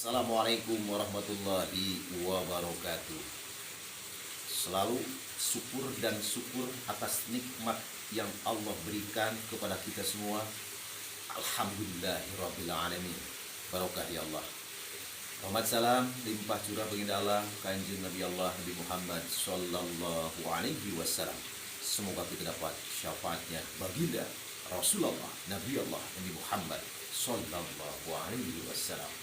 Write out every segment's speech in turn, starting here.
Assalamualaikum warahmatullahi wabarakatuh. Selalu syukur dan syukur atas nikmat yang Allah berikan kepada kita semua. Alhamdulillahirrabbilalamin. Barokah ya Allah. Rahmat salam limpah curah baginda Allah Kanjeng Nabi Allah Nabi Muhammad sallallahu alaihi wasallam. Semoga kita dapat syafaatnya baginda Rasulullah Nabi Allah Nabi Muhammad sallallahu alaihi wasallam.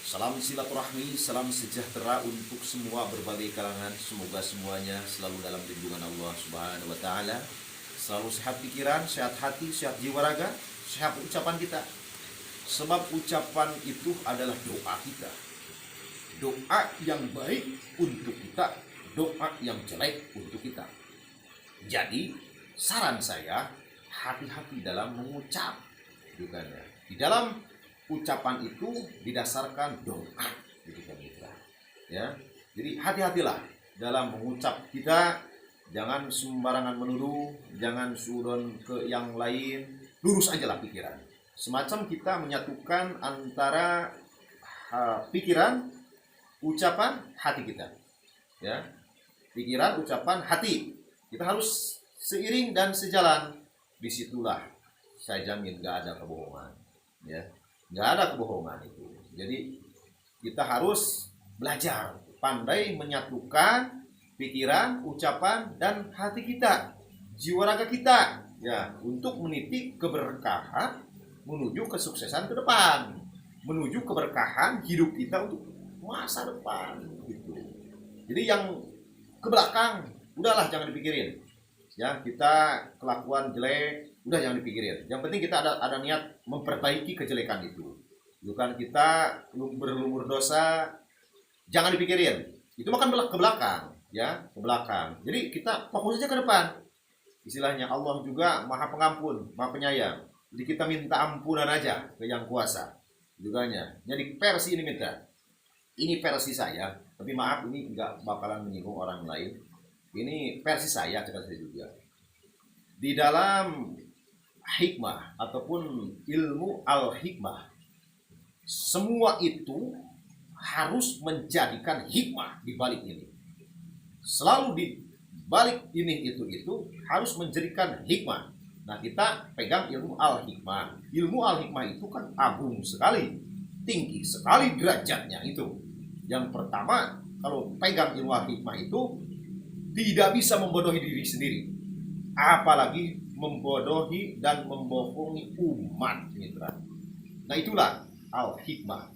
Salam silaturahmi, salam sejahtera untuk semua berbagai kalangan. Semoga semuanya selalu dalam lindungan Allah Subhanahu wa taala. Selalu sehat pikiran, sehat hati, sehat jiwa raga, sehat ucapan kita. Sebab ucapan itu adalah doa kita. Doa yang baik untuk kita, doa yang jelek untuk kita. Jadi, saran saya hati-hati dalam mengucap. Bukannya di dalam ucapan itu didasarkan doa, gitu kan kita. Ya, jadi hati-hatilah dalam mengucap kita, jangan sembarangan menuduh, jangan sudon ke yang lain, lurus aja lah pikiran. Semacam kita menyatukan antara pikiran, ucapan, hati kita. Ya, pikiran, ucapan, hati kita harus seiring dan sejalan. Disitulah saya jamin gak ada kebohongan. Ya. Nggak ada kebohongan itu. Jadi kita harus belajar pandai menyatukan pikiran, ucapan, dan hati kita, jiwa raga kita, ya, untuk meniti keberkahan menuju kesuksesan ke depan, menuju keberkahan hidup kita untuk masa depan gitu. Jadi yang ke belakang udahlah jangan dipikirin. Ya, kita kelakuan jelek udah jangan dipikirin. Yang penting kita ada niat memperbaiki kejelekan itu. Bukan kita berlumur dosa, jangan dipikirin. Itu makan ke belakang, ya, ke belakang. Jadi kita fokus aja ke depan. Istilahnya Allah juga Maha Pengampun, Maha Penyayang. Jadi kita minta ampunan aja ke Yang Kuasa. Juganya. Jadi versi ini minta. Ini versi saya, tapi maaf ini enggak bakalan menyinggung orang lain. Ini versi saya, cakap saya juga. Di dalam hikmah ataupun ilmu al-hikmah, semua itu harus menjadikan hikmah di balik ini. Selalu di balik ini itu harus menjadikan hikmah. Nah, kita pegang ilmu al-hikmah. Ilmu al-hikmah itu kan agung sekali, tinggi sekali derajatnya itu. Yang pertama, kalau pegang ilmu al-hikmah itu tidak bisa membodohi diri sendiri, apalagi membodohi dan membohongi umat, mitra. Nah, itulah al-hikmah.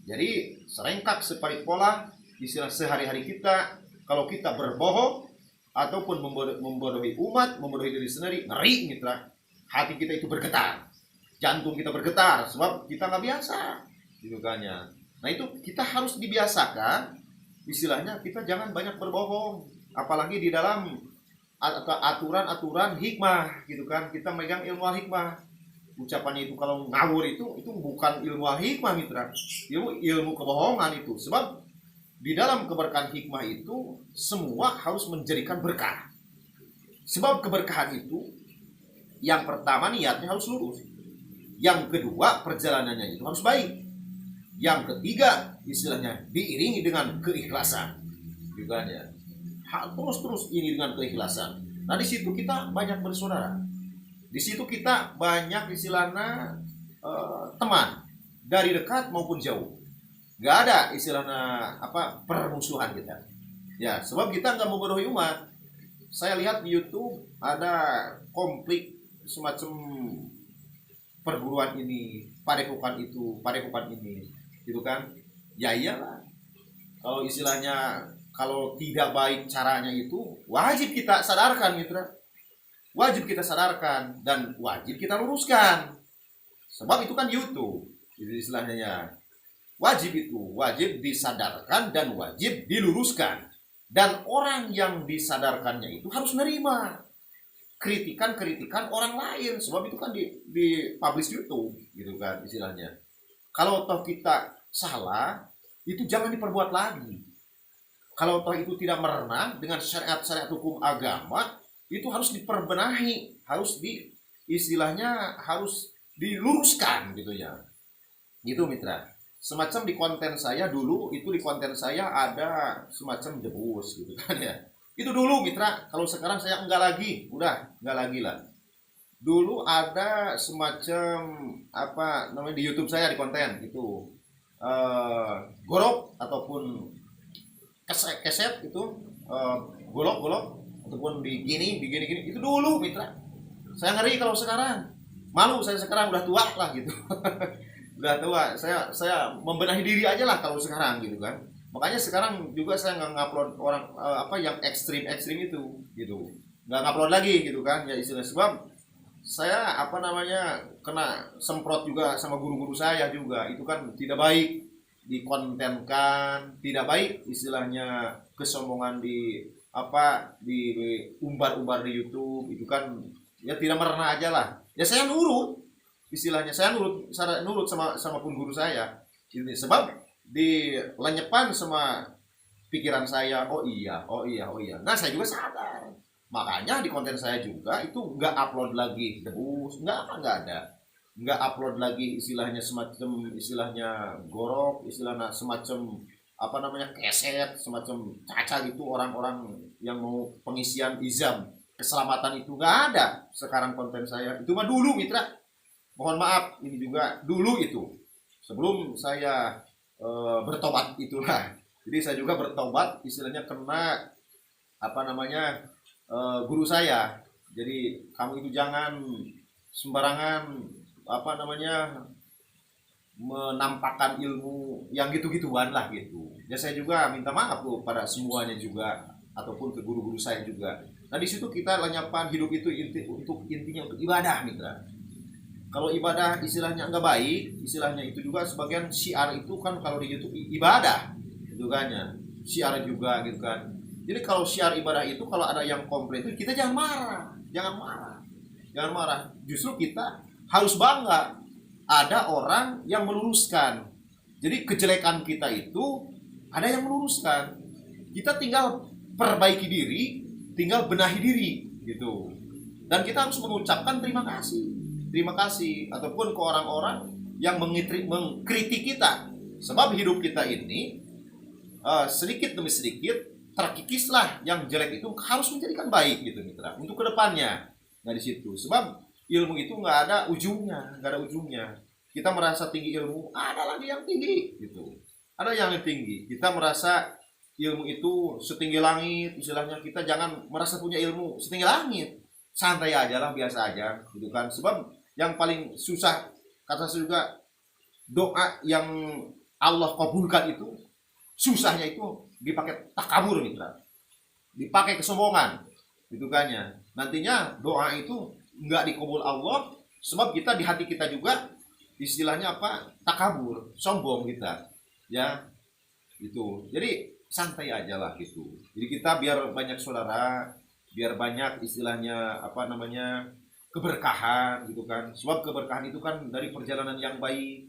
Jadi serengkak separit pola istilah sehari-hari kita. Kalau kita berbohong ataupun membodohi umat, membodohi diri sendiri, ngeri, mitra. Hati kita itu bergetar, jantung kita bergetar, sebab kita nggak biasa jugaannya. Nah, itu kita harus dibiasakan. Istilahnya kita jangan banyak berbohong, apalagi di dalam aturan-aturan hikmah, gitu kan. Kita megang ilmu hikmah. Ucapannya itu kalau ngawur itu bukan ilmu hikmah, mitra. Ilmu kebohongan itu. Sebab di dalam keberkahan hikmah itu semua harus menjadikan berkah. Sebab keberkahan itu yang pertama niatnya harus lurus. Yang kedua perjalanannya itu harus baik. Yang ketiga istilahnya diiringi dengan keikhlasan. Juga ya. Terus ini dengan keikhlasan. Nah, di situ kita banyak bersaudara. Di situ kita banyak istilahnya teman dari dekat maupun jauh. Gak ada istilahnya permusuhan kita. Ya, sebab kita nggak membodohi umat. Saya lihat di YouTube ada konflik semacam perguruan ini, padepokan itu, padepokan ini, gitu kan? Ya iyalah. Kalau istilahnya kalau tidak baik caranya itu wajib kita sadarkan, mitra. Wajib kita sadarkan dan wajib kita luruskan. Sebab itu kan YouTube. Itu istilahnya ya. Wajib itu, wajib disadarkan dan wajib diluruskan. Dan orang yang disadarkannya itu harus menerima kritikan-kritikan orang lain. Sebab itu kan di publish YouTube, gitu kan istilahnya. Kalau toh kita salah, itu jangan diperbuat lagi. Kalau toh itu tidak merenang dengan syariat-syariat hukum agama, itu harus diperbenahi, harus istilahnya harus diluruskan gitu ya. Gitu, mitra. semacam di konten saya dulu itu, di konten saya ada semacam jebus gitu kan ya. Itu dulu mitra, kalau sekarang saya enggak lagi, udah enggak lagi lah. Dulu ada semacam apa namanya di YouTube saya, di konten itu gorok ataupun keset itu, golok-golok ataupun di gini itu dulu mitra. Saya ngeri kalau sekarang, malu saya sekarang, udah tua lah gitu. Udah tua, saya membenahi diri aja lah kalau sekarang gitu kan. Makanya sekarang juga saya nggak ngupload orang apa yang ekstrim itu gitu, nggak ngupload lagi gitu kan ya istilah. Sebab saya apa namanya kena semprot juga sama guru-guru saya juga, itu kan tidak baik dikontenkan, tidak baik istilahnya kesombongan di apa di umbar-umbar di YouTube itu kan ya, tidak merena aja lah ya. Saya nurut istilahnya, saya nurut sama pun guru saya ini, sebab di lenyepan sama pikiran saya, oh iya. Nah saya juga sadar, makanya di konten saya juga itu nggak upload lagi debus, nggak ada, nggak upload lagi istilahnya semacam istilahnya gorok, istilahnya semacam apa namanya keset, semacam caca gitu, orang-orang yang mau pengisian izam keselamatan itu nggak ada sekarang konten saya. Itu mah dulu mitra, mohon maaf ini juga dulu itu sebelum saya bertobat itulah. Jadi saya juga bertobat istilahnya kena apa namanya guru saya. Jadi kamu itu jangan sembarangan apa namanya menampakkan ilmu yang gitu-gituan lah gitu. Ya saya juga minta maaf tuh pada semuanya juga, ataupun ke guru-guru saya juga. Nah di situ kita lenyapkan hidup itu intinya untuk ibadah mitra. Kalau ibadah istilahnya nggak baik, istilahnya itu juga sebagian syiar itu kan kalau di YouTube ibadah itu kan ya, syiar juga gitu kan. Jadi kalau syiar ibadah itu kalau ada yang komplain itu kita jangan marah. Justru kita harus bangga ada orang yang meluruskan. Jadi kejelekan kita itu ada yang meluruskan. Kita tinggal perbaiki diri, tinggal benahi diri gitu. Dan kita harus mengucapkan terima kasih ataupun ke orang-orang yang mengkritik kita. Sebab hidup kita ini sedikit demi sedikit terkikislah yang jelek itu harus menjadikan baik gitu mitra, untuk kedepannya. Nah di situ sebab ilmu itu nggak ada ujungnya. Kita merasa tinggi ilmu, ada lagi yang tinggi gitu, ada yang tinggi. Kita merasa ilmu itu setinggi langit istilahnya, kita jangan merasa punya ilmu setinggi langit, santai aja lah, biasa aja gitu kan. Sebab yang paling susah kata saya juga, doa yang Allah kabulkan itu susahnya itu dipakai takabur mitra, dipakai kesombongan gitu kan ya. Nantinya doa itu nggak dikabul Allah, sebab kita di hati kita juga istilahnya apa, takabur, sombong kita ya itu. Jadi santai aja lah gitu. Jadi kita biar banyak saudara, biar banyak istilahnya apa namanya keberkahan gitu kan. Sebab keberkahan itu kan dari perjalanan yang baik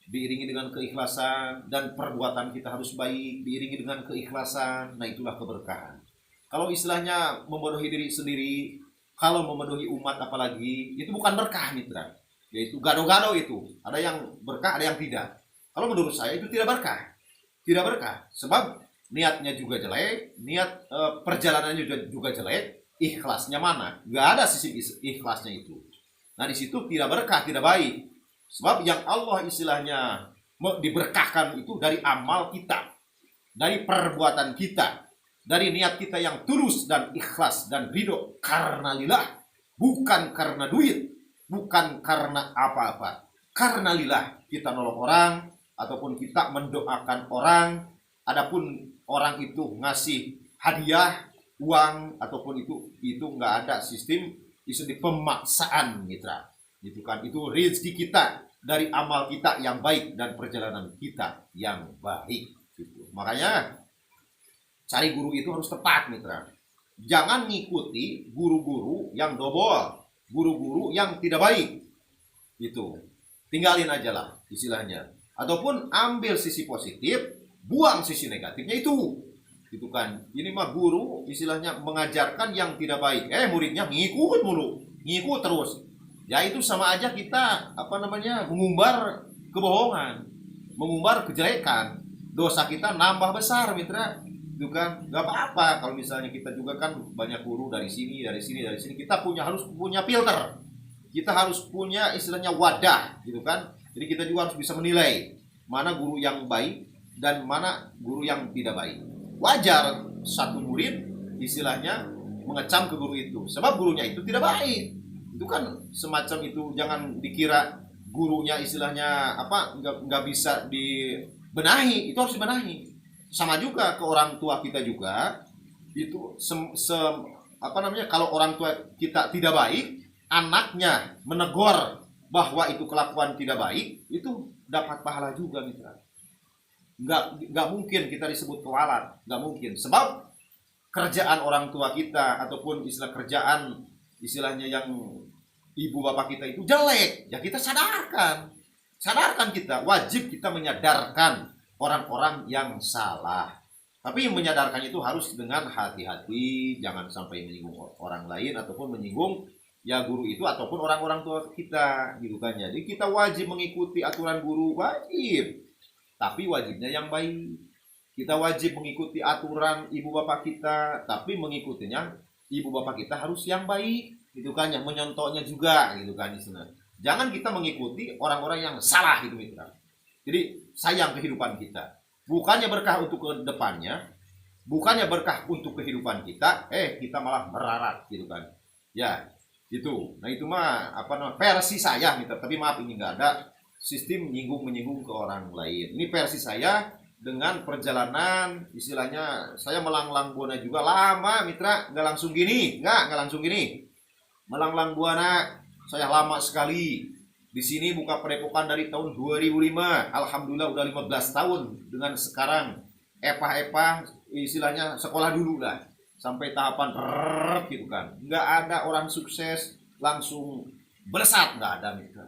diiringi dengan keikhlasan, dan perbuatan kita harus baik diiringi dengan keikhlasan. Nah itulah keberkahan. Kalau istilahnya membodohi diri sendiri, kalau memenuhi umat apalagi, itu bukan berkah mitra, yaitu gado-gado. Itu ada yang berkah, ada yang tidak. Kalau menurut saya itu tidak berkah, sebab niatnya juga jelek, niat perjalanannya juga jelek, ikhlasnya mana? Nggak ada sisi ikhlasnya itu. Nah di situ tidak berkah, tidak baik. Sebab yang Allah istilahnya diberkahkan itu dari amal kita, dari perbuatan kita, dari niat kita yang tulus dan ikhlas dan ridho karena lillah, bukan karena duit, bukan karena apa-apa, karena lillah. Kita nolong orang ataupun kita mendoakan orang, adapun orang itu ngasih hadiah, uang ataupun itu nggak ada sistem istilah pemaksaan mitra, gitu kan. Itu rezeki kita dari amal kita yang baik dan perjalanan kita yang baik gitu. Makanya cari guru itu harus tepat mitra, jangan ngikuti guru-guru yang dobol, guru-guru yang tidak baik itu, tinggalin aja lah istilahnya. Ataupun ambil sisi positif, buang sisi negatifnya itu gitu kan. Ini mah guru istilahnya mengajarkan yang tidak baik, muridnya ngikut terus ya, itu sama aja kita apa namanya mengumbar kebohongan. mengumbar kejelekan, dosa kita nambah besar, mitra. Itu kan nggak apa-apa kalau misalnya kita juga kan banyak guru dari sini, kita harus punya filter, kita harus punya istilahnya wadah, gitu kan. Jadi kita juga harus bisa menilai mana guru yang baik dan mana guru yang tidak baik. Wajar satu murid istilahnya mengecam ke guru itu, sebab gurunya itu tidak baik. Itu kan semacam itu, jangan dikira gurunya istilahnya nggak bisa dibenahi, itu harus dibenahi. Sama juga ke orang tua kita juga, itu kalau orang tua kita tidak baik, anaknya menegur bahwa itu kelakuan tidak baik, itu dapat pahala juga, mitra. Nggak mungkin kita disebut pewalat, nggak mungkin, sebab kerjaan orang tua kita ataupun istilahnya yang ibu bapak kita itu jelek, ya kita sadarkan kita, wajib kita menyadarkan orang-orang yang salah. Tapi menyadarkan itu harus dengan hati-hati, jangan sampai menyinggung orang lain ataupun menyinggung ya guru itu ataupun orang-orang tua kita, gitu kan. Jadi kita wajib mengikuti aturan guru, wajib, tapi wajibnya yang baik. Kita wajib mengikuti aturan ibu bapak kita, tapi mengikutinya ibu bapak kita harus yang baik, gitu kan, yang menyontohnya juga, gitu kan. Jangan kita mengikuti orang-orang yang salah, gitu, mitra. Jadi sayang kehidupan kita, bukannya berkah untuk ke depannya, bukannya berkah untuk kehidupan kita, kita malah merarat, gitu kan. Ya, itu. Nah, itu mah versi saya, mitra. Tapi maaf, ini nggak ada sistem menyinggung ke orang lain. Ini versi saya dengan perjalanan, istilahnya saya melanglang buana juga lama, mitra. Nggak langsung gini. Melanglang buana saya lama sekali. Di sini buka padepokan dari tahun 2005. Alhamdulillah udah 15 tahun. Dengan sekarang epah istilahnya sekolah dulu lah. Sampai tahapan gitu kan. Nggak ada orang sukses langsung bersat, nggak ada, mitra.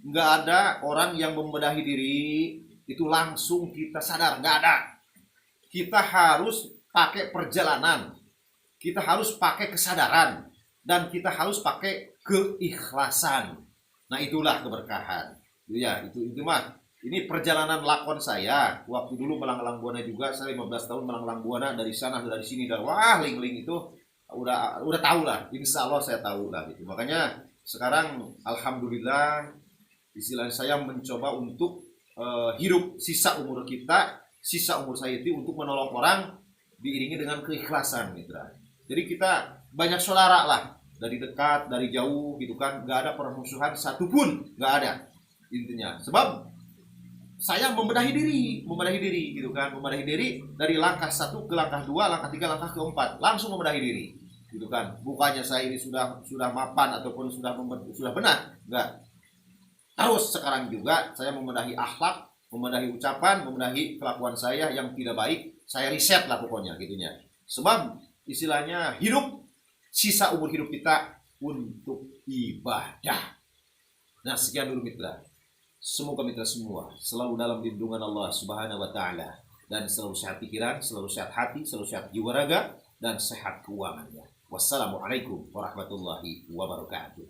Nggak ada orang yang membenahi diri itu langsung kita sadar, nggak ada. Kita harus pakai perjalanan, kita harus pakai kesadaran, dan kita harus pakai keikhlasan. Nah, itulah keberkahan. Ya, itu mah. Ini perjalanan lakon saya. Waktu dulu melanglang buana juga, saya 15 tahun melanglang buana dari sana dari sini, dan wah, ling-ling itu udah tahu lah. Insya Allah saya tahu lah gitu. Makanya sekarang alhamdulillah istilahnya saya mencoba untuk hidup sisa umur saya itu untuk menolong orang diiringi dengan keikhlasan, mitra. Jadi kita banyak saudara lah, dari dekat, dari jauh, gitu kan. Nggak ada permusuhan satupun, nggak ada intinya. Sebab saya membenahi diri, gitu kan. Membenahi diri dari langkah 1 ke langkah 2, langkah 3, langkah ke-4, langsung membenahi diri, gitu kan. Bukannya saya ini sudah mapan ataupun sudah benar, enggak. Terus sekarang juga saya membenahi akhlak, membenahi ucapan, membenahi kelakuan saya yang tidak baik. Saya riset lah pokoknya, gitunya. Sebab istilahnya hidup, sisa umur hidup kita untuk ibadah. Nah, sekian dulu, mitra. Semoga mitra semua selalu dalam lindungan Allah Subhanahu wa taala, dan selalu sehat pikiran, selalu sehat hati, selalu sehat jiwa raga, dan sehat keuangannya. Wassalamualaikum warahmatullahi wabarakatuh.